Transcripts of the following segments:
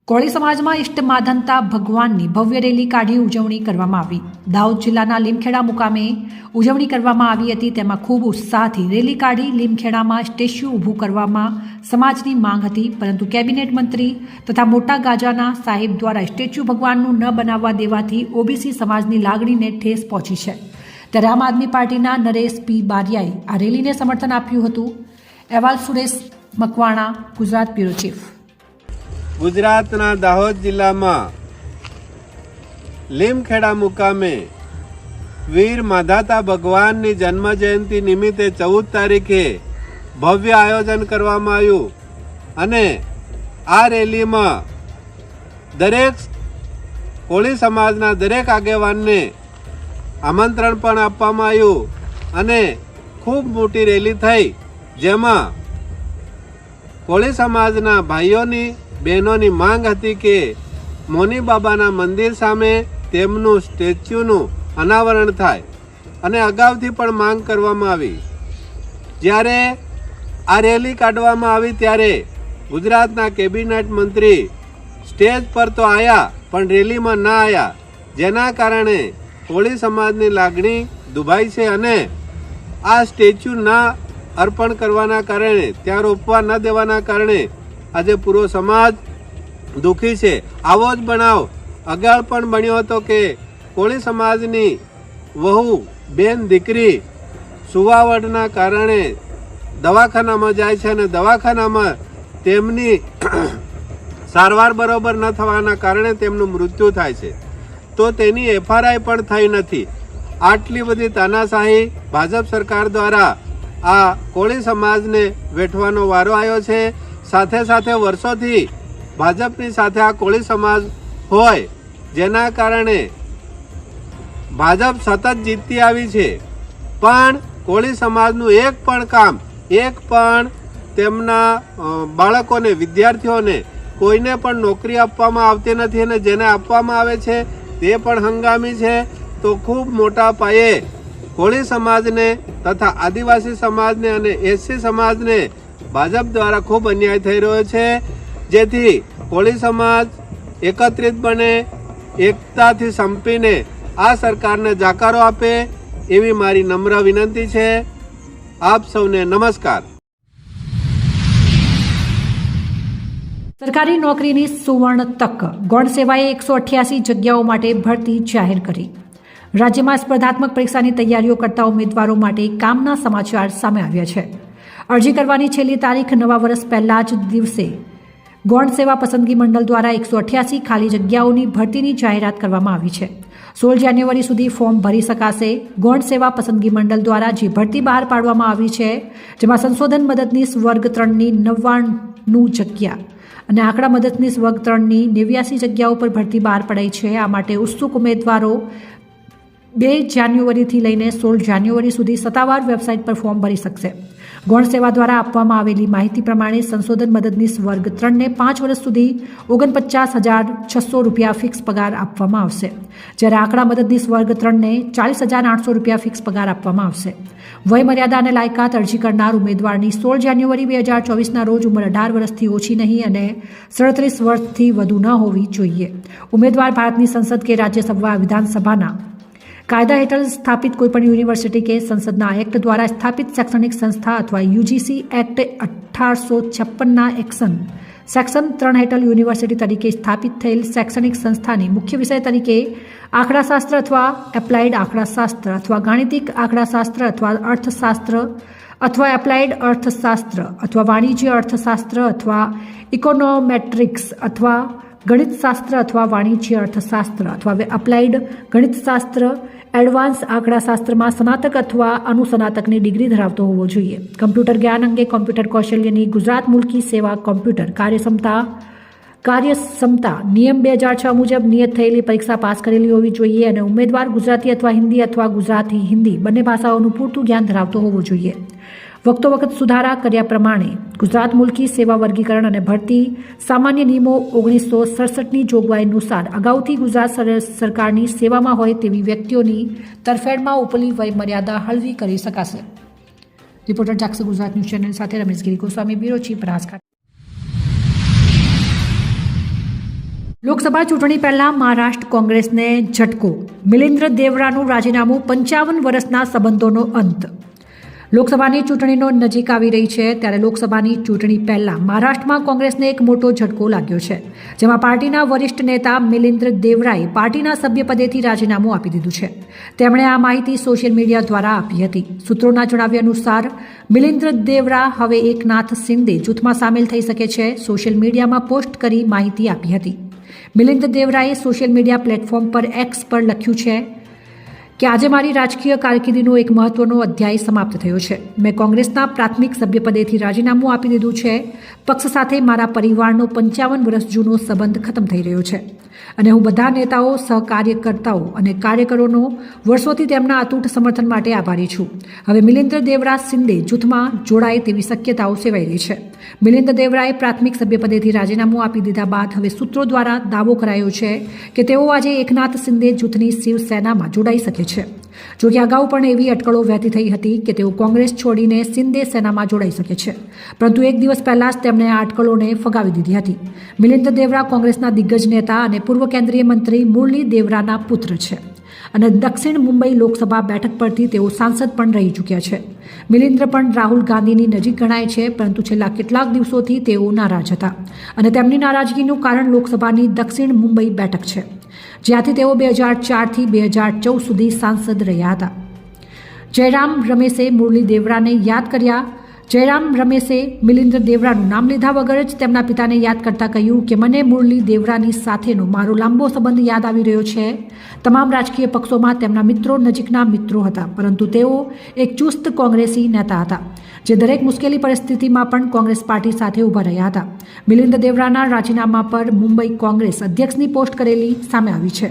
કોળી સમાજમાં ઇષ્ટ માધનતા ભગવાનની ભવ્ય રેલી કાઢી ઉજવણી કરવામાં આવી। દાહોદ જિલ્લાના લીમખેડા મુકામે ઉજવણી કરવામાં આવી હતી। તેમાં ખૂબ ઉત્સાહથી રેલી કાઢી લીમખેડામાં સ્ટેચ્યુ ઊભું કરવામાં સમાજની માંગ હતી, પરંતુ કેબિનેટ મંત્રી તથા મોટા ગાજાના સાહેબ દ્વારા સ્ટેચ્યુ ભગવાનનું ન બનાવવા દેવાથી ઓબીસી સમાજની લાગણીને ઠેસ પહોંચી છે। ત્યારે આમ આદમી પાર્ટીના નરેશ પી બારિયાએ આ રેલીને સમર્થન આપ્યું હતું। અહેવાલ સુરેશ મકવાણા, ગુજરાત બ્યુરો ચીફ। ગુજરાતના દાહોદ જિલ્લામાં લીમખેડા મુકામે વીર માધાતા ભગવાનની જન્મ જયંતિ નિમિત્તે 14 તારીખે ભવ્ય આયોજન કરવામાં આવ્યું અને આ રેલીમાં દરેક કોળી સમાજના દરેક આગેવાનને આમંત્રણ પણ આપવામાં આવ્યું અને ખૂબ મોટી રેલી થઈ, જેમાં કોળી સમાજના ભાઈઓની બહેનોની માંગ હતી કે મોની બાબાના મંદિર સામે તેમનું સ્ટેચ્યુનું અનાવરણ થાય અને અગાઉથી પણ માંગ કરવામાં આવી। જ્યારે આ રેલી કાઢવામાં આવી ત્યારે ગુજરાતના કેબિનેટ મંત્રી સ્ટેજ પર તો આવ્યા પણ રેલીમાં ના આવ્યા, જેના કારણે કોળી સમાજની લાગણી દુભાઈ છે અને આ સ્ટેચ્યુ ના અર્પણ કરવાના કારણે, ત્યાં રોપવા ન દેવાના કારણે આજે પૂરો સમાજ દુઃખી છે। આવો જ બનાવ અગાઉ પણ બન્યો હતો કે કોળી સમાજની વહુ બેન દીકરી સુવાવડના કારણે દવાખાનામાં જાય છે અને દવાખાનામાં તેમની સારવાર બરોબર ન થવાના કારણે તેમનું મૃત્યુ થાય છે, તો તેની એફઆરઆઈ પણ થઈ નથી। આટલી બધી તાનાશાહી ભાજપ સરકાર દ્વારા આ કોળી સમાજને વેઠવાનો વારો આવ્યો છે। સાથે સાથે વર્ષોથી ભાજપની સાથે આ કોળી સમાજ હોય, જેના કારણે ભાજપ સતત જીતતી આવી છે, પણ કોળી સમાજનું એક પણ કામ, એક પણ તેમના બાળકોને, વિદ્યાર્થીઓને કોઈને પણ નોકરી આપવામાં આવતી નથી અને જેને આપવામાં આવે છે તે પણ હંગામી છે। તો ખૂબ મોટા પાયે કોળી સમાજને તથા આદિવાસી સમાજને અને એસસી સમાજને ભાજપ દ્વારા ખૂબ અન્યાય થઈ રહ્યો છે, જેથી કોળી સમાજ એકત્રિત બને, એકતાથી સંપીને આ સરકારને જાકારો આપે એવી મારી નમ્ર વિનંતી છે। આપ સૌને નમસ્કાર। સરકારી નોકરીની સુવર્ણ તક, ગૌણ સેવાએ 188 જગ્યાઓ માટે ભરતી જાહેર કરી। રાજ્યમાં સ્પર્ધાત્મક પરીક્ષાની તૈયારીઓ કરતા ઉમેદવારો માટે કામના સમાચાર સામે આવ્યા છે। અરજી કરવાની છેલ્લી તારીખ નવા વર્ષ પહેલા જ દિવસે ગૌણ સેવા પસંદગી મંડળ દ્વારા 188 ખાલી જગ્યાઓની ભરતીની જાહેરાત કરવામાં આવી છે। 16 જાન્યુઆરી સુધી ફોર્મ ભરી શકાશે। ગૌણ સેવા પસંદગી મંડળ દ્વારા જે ભરતી બહાર પાડવામાં આવી છે, જેમાં સંશોધન મદદનીશ વર્ગ 3ની 99 જગ્યા અને આંકડા મદદનીશ વર્ગ 3ની 89 જગ્યાઓ પર ભરતી બહાર પડાઈ છે। આ માટે ઉત્સુક ઉમેદવારો 2 જાન્યુઆરીથી લઈને 16 જાન્યુઆરી સુધી સત્તાવાર વેબસાઇટ પર ફોર્મ ભરી શકશે। ગૌણ સેવા દ્વારા આપવામાં આવેલી માહિતી પ્રમાણે સંશોધન મદદનીશ વર્ગ 3ને 5 વર્ષ સુધી 49,600 રૂપિયા ફિક્સ પગાર આપવામાં આવશે, જ્યારે આંકડા મદદનીશ વર્ગ 3ને 40,800 રૂપિયા ફિક્સ પગાર આપવામાં આવશે। વય મર્યાદા અને લાયકાત, અરજી કરનાર ઉમેદવારની 16 જાન્યુઆરી 2024ના રોજ ઉંમર 18 વર્ષથી ઓછી નહીં અને 37 વર્ષથી વધુ ન હોવી જોઈએ। ઉમેદવાર ભારતની સંસદ કે રાજ્યસભા, વિધાનસભાના કાયદા હેઠળ સ્થાપિત કોઈપણ યુનિવર્સિટી કે સંસદના એક્ટ દ્વારા સ્થાપિત શૈક્ષણિક સંસ્થા અથવા યુજીસી એક્ટ 1856ના સેક્શન 3 હેઠળ યુનિવર્સિટી તરીકે સ્થાપિત થયેલ શૈક્ષણિક સંસ્થાની મુખ્ય વિષય તરીકે આંકડાશાસ્ત્ર અથવા એપ્લાઇડ આંકડાશાસ્ત્ર અથવા ગાણિતિક આંકડાશાસ્ત્ર અથવા અર્થશાસ્ત્ર અથવા એપ્લાઇડ અર્થશાસ્ત્ર અથવા વાણિજ્ય અર્થશાસ્ત્ર અથવા ઇકોનોમેટ્રિક્સ અથવા ગણિતશાસ્ત્ર અથવા વાણિજ્ય અર્થશાસ્ત્ર અથવા એપ્લાઇડ ગણિતશાસ્ત્ર, એડવાન્સ આંકડાશાસ્ત્રમાં સ્નાતક અથવા અનુસ્નાતકની ડિગ્રી ધરાવતો હોવો જોઈએ। કમ્પ્યુટર જ્ઞાન અંગે કોમ્પ્યુટર કૌશલ્યની ગુજરાત મુલ્કી સેવા કોમ્પ્યુટર કાર્યક્ષમતા નિયમ 2006 મુજબ નિયત થયેલી પરીક્ષા પાસ કરેલી હોવી જોઈએ અને ઉમેદવાર ગુજરાતી અથવા હિન્દી અથવા ગુજરાતી હિન્દી બંને ભાષાઓનું પૂરતું જ્ઞાન ધરાવતો હોવો જોઈએ। વખતો સુધારા કર્યા પ્રમાણે ગુજરાત મુલ્કી સેવા વર્ગીકરણ અને ભરતી સામાન્ય નિયમો 1967ની જોગવાઈ અનુસાર અગાઉથી ગુજરાત સરકારની સેવામાં હોય તેવી વ્યક્તિઓની તરફેણમાં ઉપલી વય મર્યાદા હળવી કરી શકાશે। રિપોર્ટર જાગૃત ગુજરાત ન્યૂઝ ચેનલ સાથે રમેશ ગિરી ગોસ્વામી, બ્યુરો ચીફ, બનાસકાંઠા। લોકસભા ચૂંટણી પહેલા મહારાષ્ટ્ર કોંગ્રેસને ઝટકો. મિલિંદ્ર દેવરાનું રાજીનામું 55 વર્ષના સંબંધોનો અંત. લોકસભાની ચૂંટણીનો નજીક આવી રહી છે ત્યારે લોકસભાની ચૂંટણી પહેલા મહારાષ્ટ્રમાં કોંગ્રેસને એક મોટો ઝટકો લાગ્યો છે, જેમાં પાર્ટીના વરિષ્ઠ નેતા મિલિંદ્ર દેવરાએ પાર્ટીના સભ્યપદેથી રાજીનામું આપી દીધું છે. તેમણે આ માહિતી સોશિયલ મીડિયા દ્વારા આપી હતી. સૂત્રોના જણાવ્યા અનુસાર મિલિંદ્ર દેવરા હવે એકનાથ શિંદે જૂથમાં સામેલ થઈ શકે છે. સોશિયલ મીડિયામાં પોસ્ટ કરી માહિતી આપી હતી. મિલિંદ દેવરાએ સોશિયલ મીડિયા પ્લેટફોર્મ પર એક્સ પર લખ્યું છે કે આજે મારી રાજકીય કારકિર્દીનો એક મહત્વનો અધ્યાય સમાપ્ત થયો છે. મેં કોંગ્રેસના પ્રાથમિક સભ્યપદેથી રાજીનામું આપી દીધું છે. પક્ષ સાથે મારા પરિવારનો 55 વર્ષ જૂનો સંબંધ ખતમ થઈ રહ્યો છે અને હું બધા નેતાઓ, સહકાર્યકર્તાઓ અને કાર્યકરોનો વર્ષોથી તેમના અતૂટ સમર્થન માટે આભારી છું. હવે મિલિંદ્ર દેવરા શિંદે જૂથમાં જોડાય તેવી શક્યતાઓ સેવાઈ રહી છે. મિલિંદ દેવરાએ પ્રાથમિક સભ્યપદેથી રાજીનામું આપી દીધા બાદ હવે સૂત્રો દ્વારા દાવો કરાયો છે કે તેઓ આજે એકનાથ શિંદે જૂથની શિવસેનામાં જોડાઈ શકે છે. જોકે અગાઉ પણ એવી અટકળો વહેતી થઈ હતી કે તેઓ કોંગ્રેસ છોડીને શિંદે સેનામાં જોડાઈ શકે છે, પરંતુ એક દિવસ પહેલા જ તેમણે આ અટકળોને ફગાવી દીધી હતી. મિલિંદ દેવરા કોંગ્રેસના દિગ્ગજ નેતા અને પૂર્વ કેન્દ્રીય મંત્રી મુરલી દેવરાના પુત્ર છે અને દક્ષિણ મુંબઈ લોકસભા બેઠક પરથી તેઓ સાંસદ પણ રહી ચૂક્યા છે. મિલિંદ્ર પણ રાહુલ ગાંધીની નજીક ગણાય છે, પરંતુ છેલ્લા કેટલાક દિવસોથી તેઓ નારાજ હતા અને તેમની નારાજગીનું કારણ લોકસભાની દક્ષિણ મુંબઈ બેઠક છે, જ્યાંથી તેઓ 2004થી 2014 સુધી સાંસદ રહ્યા હતા. જયરામ રમેશે મુરલી દેવરાને યાદ કર્યા. જયરામ રમેશે મિલિંદ્ર દેવરાનું નામ લીધા વગર જ તેમના પિતાને યાદ કરતા કહ્યું કે મને મુરલી દેવરાની સાથેનો મારો લાંબો સંબંધ યાદ આવી રહ્યો છે. તમામ રાજકીય પક્ષોમાં તેમના મિત્રો નજીકના મિત્રો હતા, પરંતુ તેઓ એક ચુસ્ત કોંગ્રેસી નેતા હતા જે દરેક મુશ્કેલી પરિસ્થિતિમાં પણ કોંગ્રેસ પાર્ટી સાથે ઊભા રહ્યા હતા. મિલિંદ દેવરાના રાજીનામા પર મુંબઈ કોંગ્રેસ અધ્યક્ષની પોસ્ટ કરેલી સામે આવી છે.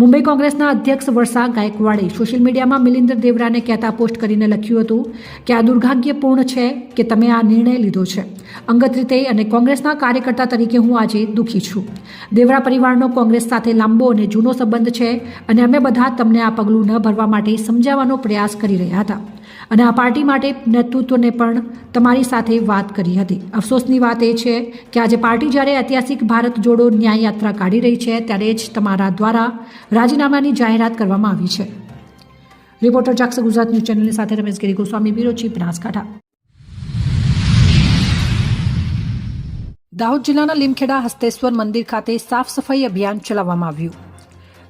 મુંબઈ કોંગ્રેસના અધ્યક્ષ વર્ષા ગાયકવાડે સોશિયલ મીડિયામાં મિલિંદ દેવરાને કહેતા પોસ્ટ કરીને લખ્યું હતું કે આ દુર્ભાગ્યપૂર્ણ છે કે તમે આ નિર્ણય લીધો છે. અંગત રીતે અને કોંગ્રેસના કાર્યકર્તા તરીકે હું આજે દુઃખી છું. દેવરા પરિવારનો કોંગ્રેસ સાથે લાંબો અને જૂનો સંબંધ છે અને અમે બધા તમને આ પગલું ન ભરવા માટે સમજાવવાનો પ્રયાસ કરી રહ્યા હતા અને આ પાર્ટી માટે નેતૃત્વને પણ તમારી સાથે વાત કરી હતી. અફસોસની વાત એ છે કે આજે પાર્ટી જ્યારે ઐતિહાસિક ભારત જોડો ન્યાય યાત્રા કાઢી રહી છે ત્યારે જ તમારા દ્વારા રાજીનામાની જાહેરાત કરવામાં આવી છે. રિપોર્ટર જાગૃત ગુજરાત ન્યૂઝ ચેનલની સાથે રમેશ ગિરી ગોસ્વામી, બ્યુરો ચીફ, બનાસકાંઠા. દાહોદ જિલ્લાના લીમખેડા હસ્તેશ્વર મંદિર ખાતે સાફ સફાઈ અભિયાન ચલાવવામાં આવ્યું.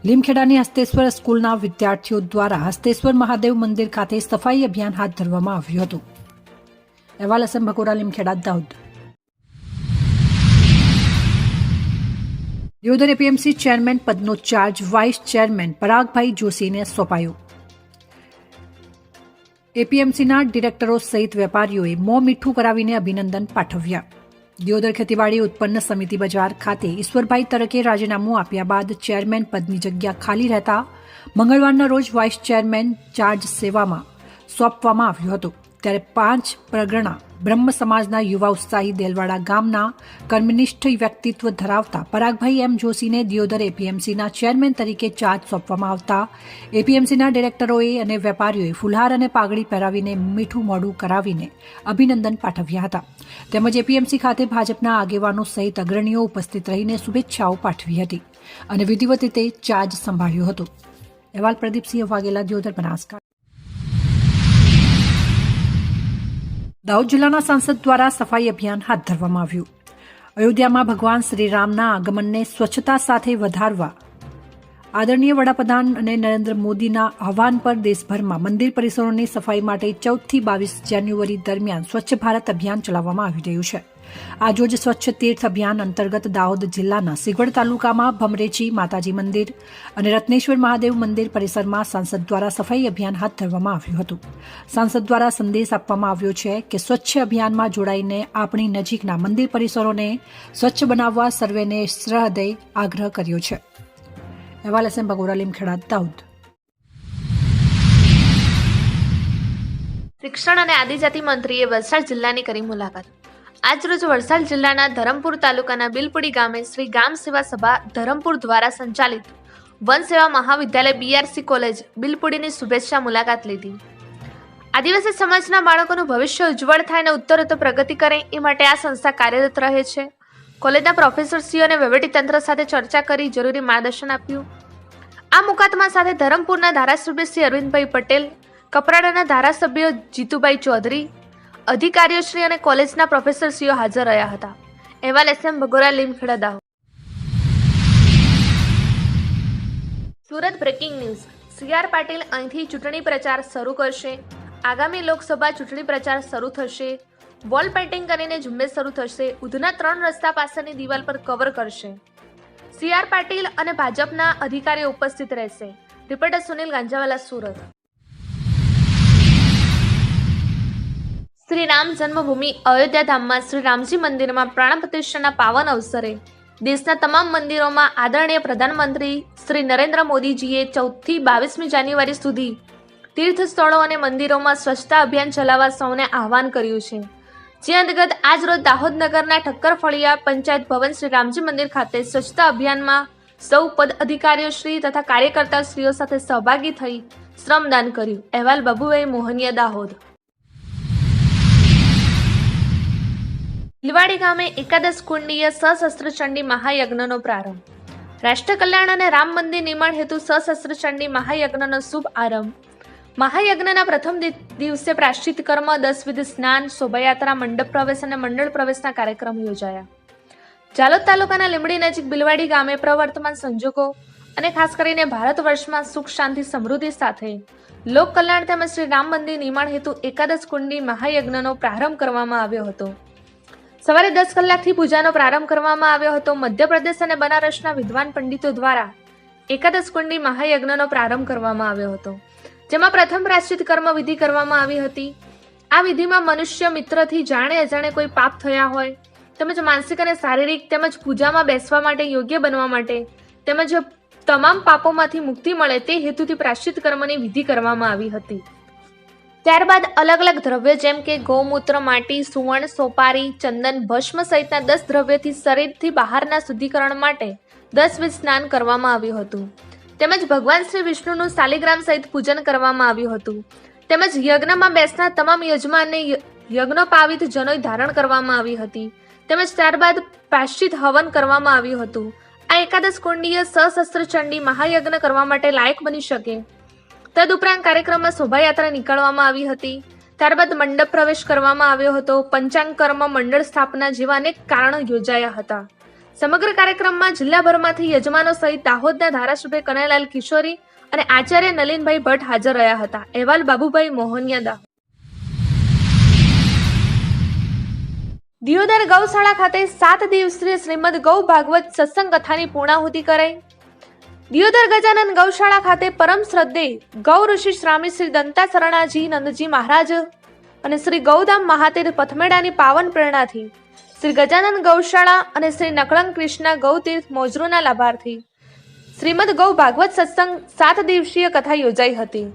લીમખેડાની હસ્તેશ્વર સ્કૂલના વિદ્યાર્થીઓ દ્વારા હસ્તેશ્વર મહાદેવ મંદિર ખાતે સફાઈ અભિયાન હાથ ધરવામાં આવ્યું હતું. અહેવાલ અસમ ભકોરા, લીમખેડા, દાહોદ. દિયોદર એપીએમસી ચેરમેન પદનો ચાર્જ વાઇસ ચેરમેન પરાગભાઈ જોશીને સોંપાયો. એપીએમસીના ડિરેક્ટરો સહિત વેપારીઓએ મોં મીઠું કરાવીને અભિનંદન પાઠવ્યા. દિયોદર ખેતીવાડી ઉત્પન્ન સમિતિ બજાર ખાતે ઈશ્વરભાઈ તરકે રાજીનામું આપ્યા બાદ ચેરમેન પદની જગ્યા ખાલી રહેતા મંગળવારના રોજ વાઇસ ચેરમેન ચાર્જ સેવામાં સોંપવામાં આવ્યો હતો. ત્યારે 5 પરગણા બ્રહ્મ સમાજના યુવા ઉત્સાહી દેલવાડા ગામના કર્મનિષ્ઠ વ્યક્તિત્વ ધરાવતા પરાગભાઈ એમ જોશીને દિયોદર એપીએમસીના ચેરમેન તરીકે ચાર્જ સોંપવામાં આવતા એપીએમસીના ડિરેક્ટરોએ અને વેપારીઓએ ફુલહાર અને પાઘડી પહેરાવીને મીઠું મોઢું કરાવીને અભિનંદન પાઠવ્યા હતા. તેમજ એપીએમસી ખાતે ભાજપના આગેવાનો સહિત અગ્રણીઓ ઉપસ્થિત રહીને શુભેચ્છાઓ પાઠવી હતી અને વિધિવત રીતે ચાર્જ સંભાળ્યો હતો. અહેવાલ પ્રદીપસિંહ વાઘેલા, દિયોદર, બનાસકાંઠા. દાહોદ જિલ્લાના સાંસદ દ્વારા સફાઈ અભિયાન હાથ ધરવામાં આવ્યું. અયોધ્યામાં ભગવાન શ્રીરામના આગમનને સ્વચ્છતા સાથે વધારવા આદરણીય વડાપ્રધાન અને નરેન્દ્ર મોદીના આહવાન પર દેશભરમાં મંદિર પરિસરોની સફાઈ માટે 14થી 22 જાન્યુઆરી દરમિયાન સ્વચ્છ ભારત અભિયાન ચલાવવામાં આવી રહ્યું છે. આજરોજ સ્વચ્છ તીર્થ અભિયાન અંતર્ગત દાહોદ જિલ્લાના સિગવડ તાલુકામાં ભમરેચી માતાજી મંદિર અને રત્નેશ્વર મહાદેવ મંદિર પરિસરમાં સાંસદ દ્વારા સફાઈ અભિયાન હાથ ધરવામાં આવ્યું હતું. સાંસદ દ્વારા સંદેશ આપવામાં આવ્યો છે કે સ્વચ્છ અભિયાનમાં જોડાઈને આપણી નજીકના મંદિર પરિસરોને સ્વચ્છ બનાવવા સર્વેને સહૃદય આગ્રહ કર્યો છે. અહેવાલ એસએમ ભગોરા, લીમખેડા, દાહોદ. શિક્ષણ અને આદિજાતિ મંત્રીએ વલસાડ જિલ્લાની કરી મુલાકાત. આજરોજ વલસાડ જિલ્લાના ધરમપુર તાલુકાના બિલપુડી ગામે શ્રી ગામ સેવા સભા ધરમપુર દ્વારા સંચાલિત વન સેવા મહાવિદ્યાલય બીઆરસી કોલેજ બિલપુડીની શુભેચ્છા મુલાકાત લીધી. આદિવાસી સમાજના બાળકોનું ભવિષ્ય ઉજ્જવળ થાય અને ઉત્તરોત્તર પ્રગતિ કરે એ માટે આ સંસ્થા કાર્યરત રહે છે. કોલેજના પ્રોફેસરશ્રીઓ અને વહીવટીતંત્ર સાથે ચર્ચા કરી જરૂરી માર્ગદર્શન આપ્યું. આ મુકાદમા સાથે ધરમપુરના ધારાસભ્ય શ્રી અરવિંદભાઈ પટેલ, કપરાડાના ધારાસભ્ય જીતુભાઈ ચૌધરી, અધિકારીઓશ્રી અને કોલેજના પ્રોફેસરશ્રીઓ હાજર રહ્યા હતા. અહેવાલ SM Bhagora, Limkheda, Dahod. Surat breaking news. CR Patil અહીંથી ચૂંટણી પ્રચાર શરૂ કરશે. આગામી લોકસભા ચૂંટણી પ્રચાર શરૂ થશે. વોલ પેઇન્ટિંગ કરીને ઝુંબેશ શરૂ થશે. ઉધના 3 રસ્તા પાસેની દિવાલ પર કવર કરશે. CR પાટીલ અને ભાજપના અધિકારીઓ ઉપસ્થિત રહેશે. રિપોર્ટર સુનિલ ગાંજાવાલા, સુરત. શ્રી રામ જન્મભૂમિ અયોધ્યા ધામમાં શ્રી રામજી મંદિરમાં પ્રાણ પ્રતિષ્ઠાના પાવન અવસરે દેશના તમામ મંદિરોમાં આદરણીય પ્રધાનમંત્રી શ્રી નરેન્દ્ર મોદીજીએ 14 થી 22મી જાન્યુઆરી સુધી તીર્થ સ્થળો અને મંદિરોમાં સ્વચ્છતા અભિયાન ચલાવવા સૌને આહવાન કર્યું છે. જે અંતર્ગત આજ રોજ દાહોદ નગરના ઠક્કર ફળિયા પંચાયત ભવન શ્રી રામજી મંદિર ખાતે સ્વચ્છતા અભિયાનમાં સૌ પદ અધિકારીઓ શ્રી તથા કાર્યકર્તા શ્રીઓ સાથે સહભાગી થઈ શ્રમદાન કર્યું. અહેવાલ બાબુભાઈ મોહનિયા, દાહોદ. ભીલવાડી ગામે એકાદશ કુંડીય સશસ્ત્ર ચંડી મહાયજ્ઞનો પ્રારંભ. રાષ્ટ્ર કલ્યાણ અને રામ મંદિર નિર્માણ હેતુ સશસ્ત્ર ચંડી મહાયજ્ઞનો શુભ આરંભ. મહાયજ્ઞના પ્રથમ દિવસે પ્રાશ્ચિત કર્મ, 10 વિધ સ્નાન, શોભાયાત્રા, મંડપ પ્રવેશ અને મંડળ પ્રવેશના કાર્યક્રમ યોજાયા. જાલોદ તાલુકાના લીંબડી નજીક ભીલવાડી ગામે પ્રવર્તમાન સંજોગો અને ખાસ કરીને ભારત વર્ષમાં સુખ, શાંતિ, સમૃદ્ધિ સાથે લોક કલ્યાણ તેમજ શ્રી રામ મંદિર નિર્માણ હેતુ એકાદશ કુંડી મહાયજ્ઞનો પ્રારંભ કરવામાં આવ્યો હતો. સવારે 10 કલાકથી પૂજાનો પ્રારંભ કરવામાં આવ્યો હતો. મધ્યપ્રદેશ અને બનારસના વિદ્વાન પંડિતો દ્વારા એકાદશ કુંડી મહાયજ્ઞનો પ્રારંભ કરવામાં આવ્યો હતો, જેમાં પ્રથમ પ્રાશ્ચિત કર્મ વિધિ કરવામાં આવી હતી. આ વિધિમાં મનુષ્ય મિત્રથી જાણે અજાણે કોઈ પાપ થયા હોય તેમજ માનસિક અને શારીરિક તેમજ પૂજામાં બેસવા માટે યોગ્ય બનવા માટે તેમજ તમામ પાપોમાંથી મુક્તિ મળે તે હેતુથી પ્રાશ્ચિત કર્મની વિધિ કરવામાં આવી હતી. ત્યારબાદ અલગ અલગ દ્રવ્ય જેમ કે ગૌમૂત્ર, માટી, સુવર્ણ, સોપારી, ચંદન, ભસ્મ સહિતના 10 દ્રવ્યથી શરીરથી બહારના શુદ્ધિકરણ માટે 10 વિધ સ્નાન કરવામાં આવ્યું હતું. તેમજ ભગવાન શ્રી વિષ્ણુનું શાલિગ્રામ સહિત પૂજન કરવામાં આવ્યું હતું. તેમજ યજ્ઞમાં બેસનાર તમામ યજમાનને યજ્ઞોપાવિત જનોઈ ધારણ કરવામાં આવી હતી. તેમજ ત્યારબાદ પ્રાશ્ચિત હવન કરવામાં આવ્યું હતું. આ એકાદશ કુંડીય સશસ્ત્ર ચંડી મહાયજ્ઞ કરવા માટે લાયક બની શકે. તદુપરાંત કાર્યક્રમમાં શોભાયાત્રા નીકળવામાં આવી હતી. ત્યારબાદ મંડપ પ્રવેશ કરવામાં આવ્યો હતો. પંચાંગ કર્મ, મંડળ સ્થાપના જેવા અનેક કારણો યોજાયા હતા. સમગ્ર કાર્યક્રમમાં જિલ્લાભરમાંથી યજમાનો સહિત દાહોદના ધારાસભ્ય કનૈયાલાલ કિશોરી અને આચાર્ય નલિનભાઈ ભટ્ટ હાજર રહ્યા હતા. અહેવાલ બાબુભાઈ મોહનિયા, દાહોદ. દિયોદર ગૌશાળા ખાતે 7 દિવસીય શ્રીમદ ગૌ ભાગવત સત્સંગ કથાની પૂર્ણાહુતિ કરાઈ. દિયોદર ગજાનન ગૌશાળા ખાતે પરમ શ્રદ્ધેય ગૌ ઋષિ સ્વામી શ્રી દંતાશરણાજી નંદજી મહારાજ અને શ્રી ગૌધામ મહાતીર પથમેડાની પાવન પ્રેરણાથી શ્રી ગજાનન ગૌશાળા અને શ્રી નકળંગ કૃષ્ણ ગૌતીર્થ મોજરૂના લાભાર્થી શ્રીમદ ગૌ ભાગવત સત્સંગ 7 દિવસીય કથા યોજાઈ હતી.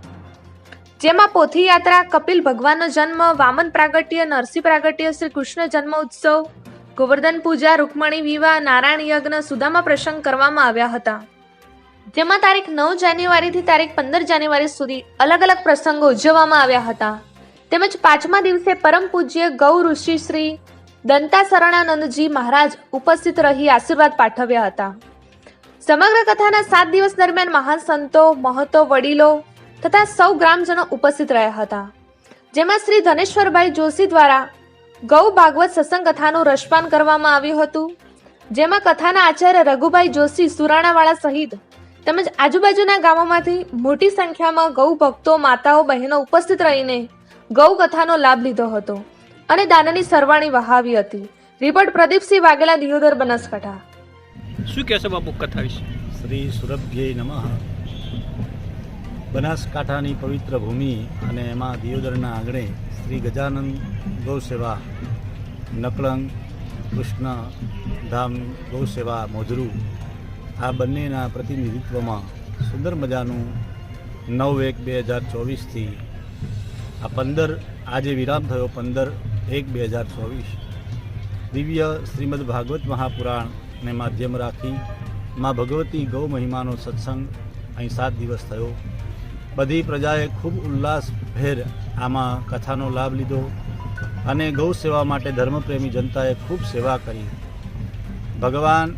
જેમાં પોથી યાત્રા, કપિલ ભગવાનનો જન્મ, વામન પ્રાગટ્ય, નરસિંહ પ્રાગટ્ય, શ્રી કૃષ્ણ જન્મ ઉત્સવ, ગોવર્ધન પૂજા, રૂકમણી વિવાહ, નારાયણ યજ્ઞ, સુદામા પ્રસંગ કરવામાં આવ્યા હતા. જેમાં તારીખ 9 જાન્યુઆરીથી તારીખ 15 જાન્યુઆરી સુધી અલગ અલગ પ્રસંગો ઉજવવામાં આવ્યા હતા. તેમજ 5મા દિવસે પરમ પૂજ્ય ગૌ ઋષિ શ્રી દંતાશરણાનંદજી મહારાજ ઉપસ્થિત રહી આશીર્વાદ પાઠવ્યા હતા. સમગ્ર કથાના 7 દિવસ દરમિયાન મહાન સંતો, મહતો, વડીલો તથા સૌ ગ્રામજનો ઉપસ્થિત રહ્યા હતા. જેમાં શ્રી ધનેશ્વરભાઈ જોશી દ્વારા ગૌ ભાગવત સત્સંગ કથાનું રસપાન કરવામાં આવ્યું હતું. જેમાં કથાના આચાર્ય રઘુભાઈ જોશી સુરાણાવાળા સહિત તેમજ આજુબાજુના ગામોમાંથી મોટી સંખ્યામાં ગૌ ભક્તો, માતાઓ, બહેનો ઉપસ્થિત રહીને ગૌ કથાનો લાભ લીધો હતો અને દાનની સરવાણી વહાવી હતી. રિપોર્ટ પ્રદીપસિંહ વાઘેલા, દિયોદર, બનાસકાંઠા. શું કહેશો બાપુ કથા વિશે? શ્રી સુરભ્યય નમઃ. બનાસકાંઠાની પવિત્ર ભૂમિ અને એમાં દિયોદરના આંગણે શ્રી ગજાનંદ ગૌસેવા, નકળંગ કૃષ્ણ ધામ ગૌસેવા મોજરૂ, આ બંનેના પ્રતિનિધિત્વમાં સુંદર મજાનું 9/1/2024થી આ 15 આજે વિરામ થયો 15/1/2024 દિવ્ય શ્રીમદ ભાગવત મહાપુરાણને માધ્યમ રાખી મા ભગવતી ગૌ મહિમાનો સત્સંગ અહીં 7 દિવસ થયો. બધી પ્રજાએ ખૂબ ઉલ્લાસભેર આમાં કથાનો લાભ લીધો અને ગૌ સેવા માટે ધર્મપ્રેમી જનતાએ ખૂબ સેવા કરી. ભગવાન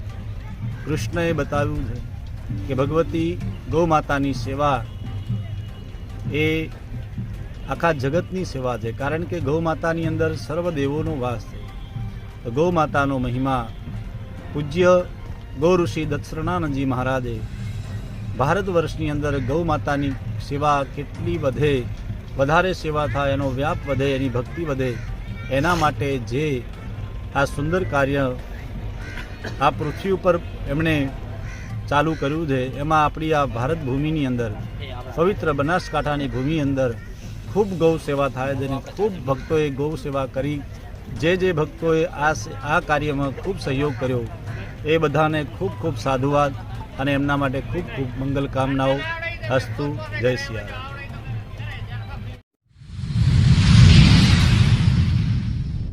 કૃષ્ણએ બતાવ્યું છે કે ભગવતી ગૌ માતાની સેવા એ આખા જગતની સેવા છે, કારણ કે ગૌ માતાની અંદર સર્વ દેવોનો વાસ છે. તો ગૌ માતાનો મહિમા પૂજ્ય ગૌ ઋષિ દત્સરણાનંદજી મહારાજે ભારત વર્ષની અંદર ગૌ માતાની સેવા કેટલી વધે, વધારે સેવા થાય, એનો વ્યાપ વધે, એની ભક્તિ વધે, એના માટે જે આ સુંદર કાર્ય આ પૃથ્વી ઉપર એમણે ચાલુ કર્યું છે, એમાં આપણી આ ભારત ભૂમિની અંદર, પવિત્ર બનાસકાંઠાની ભૂમિ અંદર ખૂબ ગૌ સેવા થાય છે અને ખૂબ ભક્તોએ ગૌ સેવા કરી. જે ભક્તોએ આ કાર્યમાં ખૂબ સહયોગ કર્યો એ બધાને ખૂબ ખૂબ સાધુવાદ અને એમના માટે ખૂબ ખૂબ મંગલ કામનાઓ. અસ્તુ. જય સિયારામ.